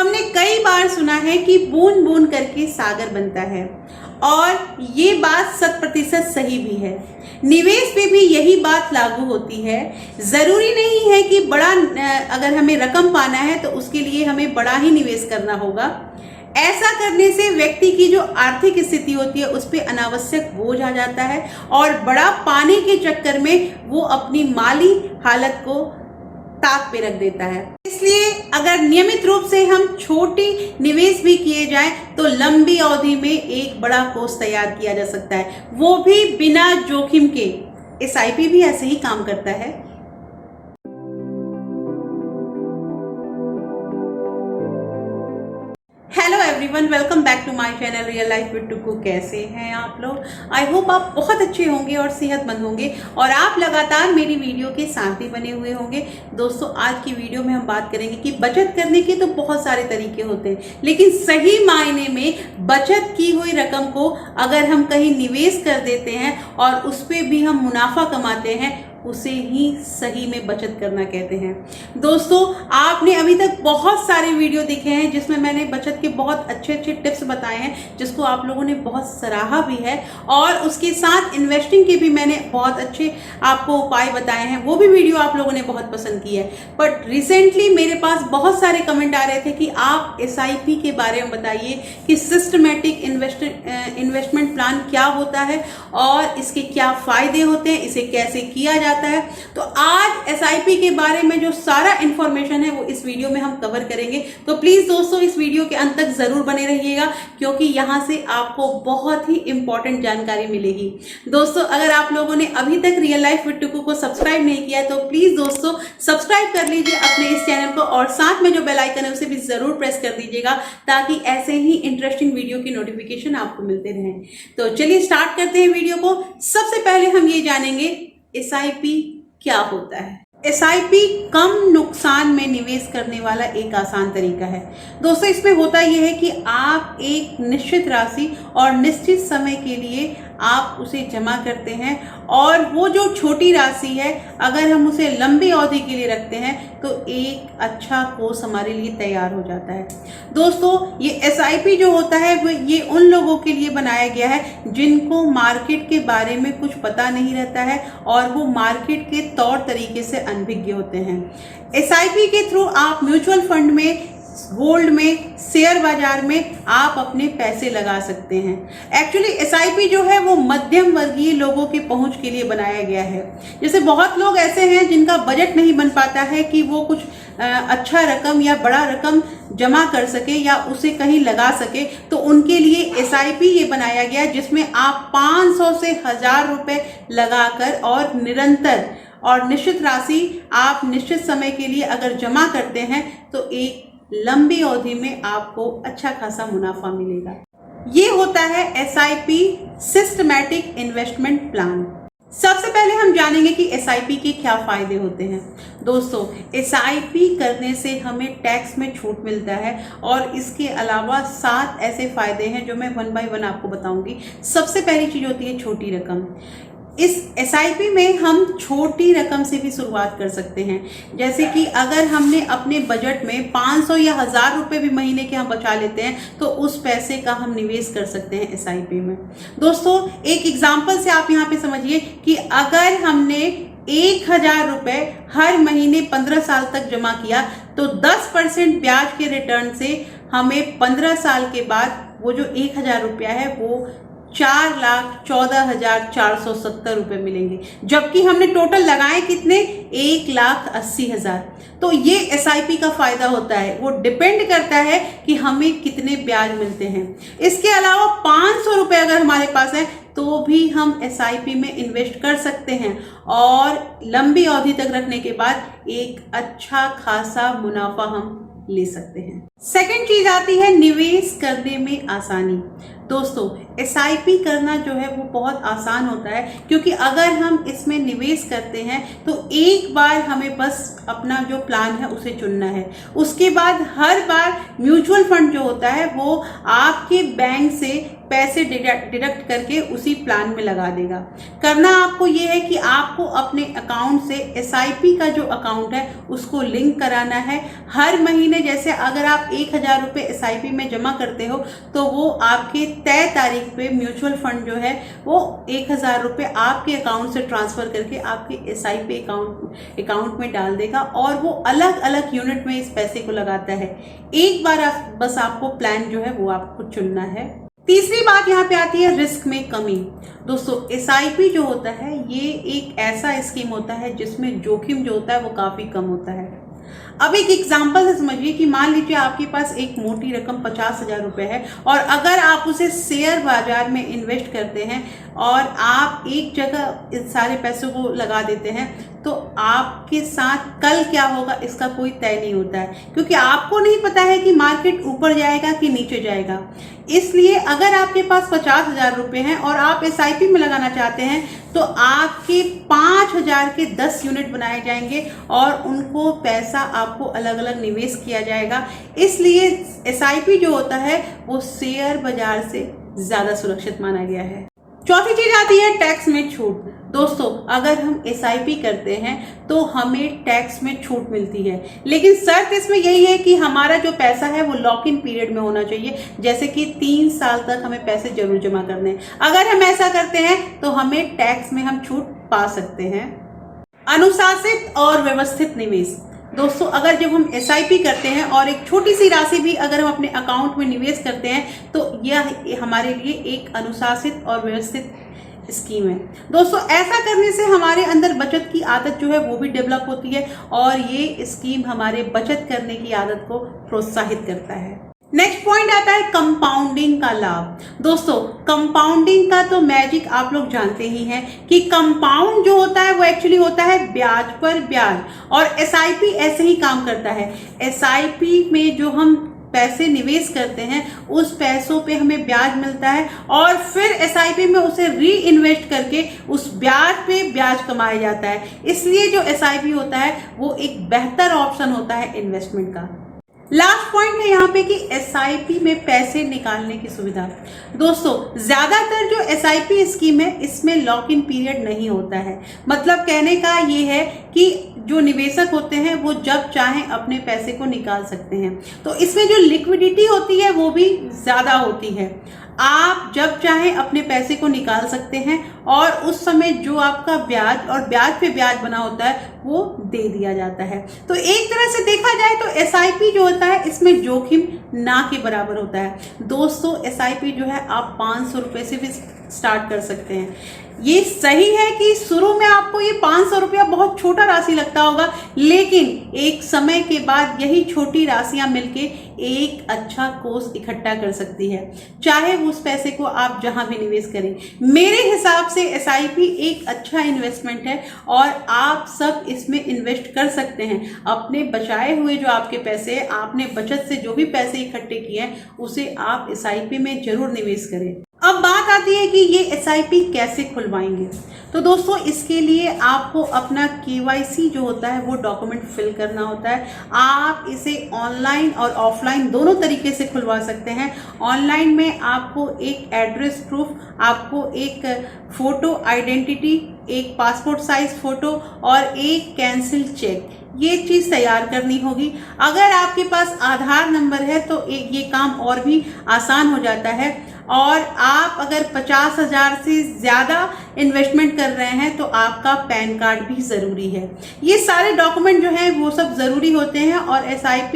हमने कई बार सुना है कि बूंद बूंद करके सागर बनता है और ये बात 100% सही भी है। निवेश पे भी यही बात लागू होती है। ज़रूरी नहीं है कि बड़ा अगर हमें रकम पाना है तो उसके लिए हमें बड़ा ही निवेश करना होगा। ऐसा करने से व्यक्ति की जो आर्थिक स्थिति होती है उस पर अनावश्यक बोझ आ जाता है और बड़ा पाने के चक्कर में वो अपनी माली हालत को ताक पे रख देता है। इसलिए अगर नियमित रूप से हम छोटी निवेश भी किए जाए तो लंबी अवधि में एक बड़ा कोष तैयार किया जा सकता है, वो भी बिना जोखिम के। एसआईपी भी ऐसे ही काम करता है। Hello everyone, welcome back to my channel real life with Tuku. कैसे हैं आप लोग? आई होप आप बहुत अच्छे होंगे और सेहतमंद होंगे और आप लगातार मेरी वीडियो के साथ ही बने हुए होंगे। दोस्तों, आज की वीडियो में हम बात करेंगे कि बचत करने के तो बहुत सारे तरीके होते हैं, लेकिन सही मायने में बचत की हुई रकम को अगर हम कहीं निवेश कर देते हैं और उस पर भी हम मुनाफा कमाते हैं, उसे ही सही में बचत करना कहते हैं। दोस्तों, आपने अभी तक बहुत सारे वीडियो देखे हैं जिसमें मैंने बचत के बहुत अच्छे अच्छे टिप्स बताए हैं, जिसको आप लोगों ने बहुत सराहा भी है, और उसके साथ इन्वेस्टिंग के भी मैंने बहुत अच्छे आपको उपाय बताए हैं, वो भी वीडियो आप लोगों ने बहुत पसंद की है। बट रिसेंटली मेरे पास बहुत सारे कमेंट आ रहे थे कि आप एसआईपी के बारे में बताइए कि सिस्टमैटिक इन्वेस्टमेंट प्लान क्या होता है और इसके क्या फायदे होते हैं, इसे कैसे किया जाता है। तो आज एसआईपी के बारे में जो सारा इंफॉर्मेशन है वो इस वीडियो में हम कवर करेंगे। तो प्लीज दोस्तों, इस वीडियो के अंत तक जरूर बने रहिएगा, क्योंकि यहां से आपको बहुत ही इंपॉर्टेंट जानकारी मिलेगी। दोस्तों, अगर आप लोगों ने अभी तक रियल लाइफ विद टुकू को सब्सक्राइब नहीं किया है तो प्लीज दोस्तों सब्सक्राइब कर लीजिए अपने इस चैनल को, और साथ में जो बेल आइकन है उसे भी जरूर प्रेस कर दीजिएगा, ताकि ऐसे ही इंटरेस्टिंग वीडियो की नोटिफिकेशन आपको मिलते रहें। तो चलिए स्टार्ट करते हैं वीडियो को। सबसे पहले हम ये जानेंगे एसआईपी क्या होता है। एसआईपी कम नुकसान में निवेश करने वाला एक आसान तरीका है। दोस्तों, इसमें होता यह है कि आप एक निश्चित राशि और निश्चित समय के लिए आप उसे जमा करते हैं, और वो जो छोटी राशि है अगर हम उसे लंबी अवधि के लिए रखते हैं तो एक अच्छा कोष हमारे लिए तैयार हो जाता है। दोस्तों, ये एसआईपी जो होता है वो ये उन लोगों के लिए बनाया गया है जिनको मार्केट के बारे में कुछ पता नहीं रहता है और वो मार्केट के तौर तरीके से अनभिज्ञ होते हैं। एसआईपी के थ्रू आप म्यूचुअल फंड में, गोल्ड में, शेयर बाजार में आप अपने पैसे लगा सकते हैं। एक्चुअली एसआईपी जो है वो मध्यम वर्गीय लोगों के पहुंच के लिए बनाया गया है। जैसे बहुत लोग ऐसे हैं जिनका बजट नहीं बन पाता है कि वो कुछ अच्छा रकम या बड़ा रकम जमा कर सके या उसे कहीं लगा सके, तो उनके लिए एसआईपी ये बनाया गया जिसमें आप 500 से 1000 रुपए लगाकर और निरंतर और निश्चित राशि आप निश्चित समय के लिए अगर जमा करते हैं तो एक लंबी अवधि में आपको अच्छा खासा मुनाफा मिलेगा। ये होता है एसआईपी सिस्टमैटिक इन्वेस्टमेंट प्लान। सबसे पहले हम जानेंगे कि एसआईपी के क्या फायदे होते हैं। दोस्तों, एसआईपी करने से हमें टैक्स में छूट मिलता है, और इसके अलावा 7 ऐसे फायदे हैं जो मैं 1 बाय 1 आपको बताऊंगी। सबसे पहली चीज होती है छोटी रकम। इस एसआईपी में हम छोटी रकम से भी शुरुआत कर सकते हैं। जैसे कि अगर हमने अपने बजट में 500 या 1000 रुपए भी महीने के हम बचा लेते हैं तो उस पैसे का हम निवेश कर सकते हैं एसआईपी में। दोस्तों, एक एग्जांपल से आप यहाँ पे समझिए कि अगर हमने 1000 रुपए हर महीने 15 साल तक जमा किया तो 10% ब्याज के रिटर्न से हमें 15 साल के बाद वो जो 1000 रुपया है वो 4,14,470 रुपए मिलेंगे, जबकि हमने टोटल लगाए कितने? 1,80,000। तो ये एसआईपी का फायदा होता है, वो डिपेंड करता है कि हमें कितने ब्याज मिलते हैं। इसके अलावा 500 रुपए अगर हमारे पास है तो भी हम एसआईपी में इन्वेस्ट कर सकते हैं और लंबी अवधि तक रखने के बाद एक अच्छा खासा मुनाफा हम ले सकते हैं। सेकंड चीज आती है निवेश करने में आसानी। दोस्तों SIP करना जो है वो बहुत आसान होता है, क्योंकि अगर हम इसमें निवेश करते हैं तो एक बार हमें बस अपना जो प्लान है उसे चुनना है। उसके बाद हर बार म्यूचुअल फंड जो होता है वो आपके बैंक से पैसे डिडक्ट करके उसी प्लान में लगा देगा। करना आपको ये है कि आपको अपने अकाउंट से SIP का जो अकाउंट है उसको लिंक कराना है। हर महीने जैसे अगर आप 1000 रुपये SIP में जमा करते हो तो वो आपके तय तारीख पे म्यूचुअल फंड जो है वो 1000 रुपये आपके अकाउंट से ट्रांसफ़र करके आपके SIP अकाउंट में डाल देगा और वो अलग अलग यूनिट में इस पैसे को लगाता है। एक बार बस आपको प्लान जो है वो आपको चुनना है। तीसरी बात यहाँ पे आती है रिस्क में कमी। दोस्तों SIP जो होता है ये एक ऐसा स्कीम होता है जिसमें जोखिम जो होता है वो काफ़ी कम होता है। अब एक एग्जांपल से समझिए कि मान लीजिए आपके पास एक मोटी रकम 50,000 रुपये है और अगर आप उसे शेयर बाजार में इन्वेस्ट करते हैं और आप एक जगह इन सारे पैसों को लगा देते हैं तो आपके साथ कल क्या होगा इसका कोई तय नहीं होता है, क्योंकि आपको नहीं पता है कि मार्केट ऊपर जाएगा कि नीचे जाएगा। इसलिए अगर आपके पास 50,000 रुपये हैं और आप SIP में लगाना चाहते हैं तो आपके 5,000 के 10 यूनिट बनाए जाएंगे और उनको पैसा आपको अलग अलग निवेश किया जाएगा। इसलिए SIP जो होता है वो शेयर बाजार से ज़्यादा सुरक्षित माना गया है। चौथी चीज आती है टैक्स में छूट। दोस्तों अगर हम SIP करते हैं तो हमें टैक्स में छूट मिलती है, लेकिन शर्त इसमें यही है कि हमारा जो पैसा है वो लॉक इन पीरियड में होना चाहिए, जैसे कि 3 साल तक हमें पैसे जरूर जमा करने हैं। अगर हम ऐसा करते हैं तो हमें टैक्स में हम छूट पा सकते हैं। अनुशासित और व्यवस्थित निवेश। दोस्तों अगर जब हम SIP करते हैं और एक छोटी सी राशि भी अगर हम अपने अकाउंट में निवेश करते हैं तो यह हमारे लिए एक अनुशासित और व्यवस्थित स्कीम है। दोस्तों ऐसा करने से हमारे अंदर बचत की आदत जो है वो भी डेवलप होती है और ये स्कीम हमारे बचत करने की आदत को प्रोत्साहित करता है। नेक्स्ट पॉइंट आता है कंपाउंडिंग का लाभ। दोस्तों कंपाउंडिंग का तो मैजिक आप लोग जानते ही हैं कि कंपाउंड जो होता है वो एक्चुअली होता है ब्याज पर ब्याज, और SIP ऐसे ही काम करता है। SIP में जो हम पैसे निवेश करते हैं उस पैसों पे हमें ब्याज मिलता है और फिर SIP में उसे री इन्वेस्ट करके उस ब्याज पे ब्याज कमाया जाता है। इसलिए जो SIP होता है वो एक बेहतर ऑप्शन होता है इन्वेस्टमेंट का। लास्ट पॉइंट है यहाँ पे कि SIP में पैसे निकालने की सुविधा। दोस्तों ज्यादातर जो SIP स्कीम है इसमें लॉक इन पीरियड नहीं होता है। मतलब कहने का ये है कि जो निवेशक होते हैं वो जब चाहें अपने पैसे को निकाल सकते हैं, तो इसमें जो लिक्विडिटी होती है वो भी ज्यादा होती है। आप जब चाहें अपने पैसे को निकाल सकते हैं और उस समय जो आपका ब्याज और ब्याज पे ब्याज बना होता है वो दे दिया जाता है। तो एक तरह से देखा जाए तो SIP जो होता है इसमें जोखिम ना के बराबर होता है। दोस्तों SIP जो है आप 500 रुपये से भी स्टार्ट कर सकते हैं। ये सही है कि शुरू में आपको ये 500 रुपया बहुत छोटा राशि लगता होगा, लेकिन एक समय के बाद यही छोटी राशियां मिलके एक अच्छा कोष इकट्ठा कर सकती है, चाहे उस पैसे को आप जहां भी निवेश करें। मेरे हिसाब से SIP एक अच्छा इन्वेस्टमेंट है और आप सब इसमें इन्वेस्ट कर सकते हैं। अपने बचाए हुए जो आपके पैसे हैं, आपने बचत से जो भी पैसे इकट्ठे किए हैं उसे आप SIP में जरूर निवेश करें। अब बात आती है कि ये SIP कैसे खुलवाएंगे। तो दोस्तों इसके लिए आपको अपना KYC जो होता है वो डॉक्यूमेंट फिल करना होता है। आप इसे ऑनलाइन और ऑफलाइन दोनों तरीके से खुलवा सकते हैं। ऑनलाइन में आपको एक एड्रेस प्रूफ, आपको एक फोटो आइडेंटिटी, एक पासपोर्ट साइज फोटो और एक कैंसिल चेक, ये चीज़ तैयार करनी होगी। अगर आपके पास आधार नंबर है तो ये काम और भी आसान हो जाता है। और आप अगर 50,000 से ज़्यादा इन्वेस्टमेंट कर रहे हैं तो आपका पैन कार्ड भी ज़रूरी है। ये सारे डॉक्यूमेंट जो हैं वो सब ज़रूरी होते हैं। और SIP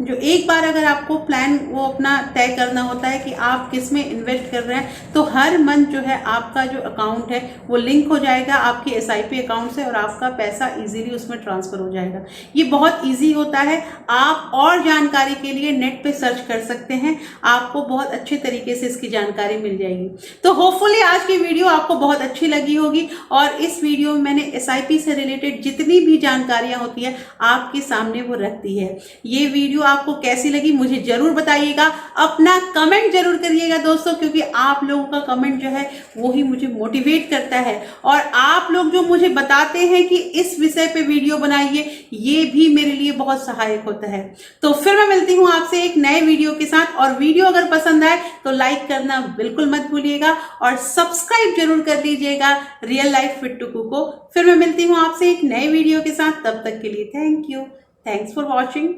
जो एक बार अगर आपको प्लान वो अपना तय करना होता है कि आप किस में इन्वेस्ट कर रहे हैं, तो हर मंथ जो है आपका जो अकाउंट है वो लिंक हो जाएगा आपके SIP अकाउंट से और आपका पैसा इजीली उसमें ट्रांसफ़र हो जाएगा। ये बहुत ईजी होता है। आप और जानकारी के लिए नेट पे सर्च कर सकते हैं, आपको बहुत अच्छे तरीके से इसके इसकी जानकारी मिल जाएगी। तो होपफुली आज की वीडियो आपको बहुत अच्छी लगी होगी और इस वीडियो में मैंने एसआईपी से रिलेटेड जितनी भी जानकारियां होती है आपके सामने वो रखती है। ये वीडियो आपको कैसी लगी मुझे जरूर बताइएगा, अपना कमेंट जरूर करिएगा दोस्तों, क्योंकि आप लोगों का कमेंट जो है वो ही मुझे मोटिवेट करता है और आप लोग जो मुझे बताते हैं कि इस विषय पे वीडियो बनाइए, ये भी मेरे लिए बहुत सहायक होता है। तो फिर मैं मिलती हूँ आपसे एक नए वीडियो के साथ, और वीडियो अगर पसंद आए तो लाइक करना बिल्कुल मत भूलिएगा और सब्सक्राइब जरूर कर लीजिएगा रियल लाइफ विद टुकू को। फिर मैं मिलती हूँ आपसे एक नए वीडियो के साथ, तब तक के लिए thank you, thanks for watching.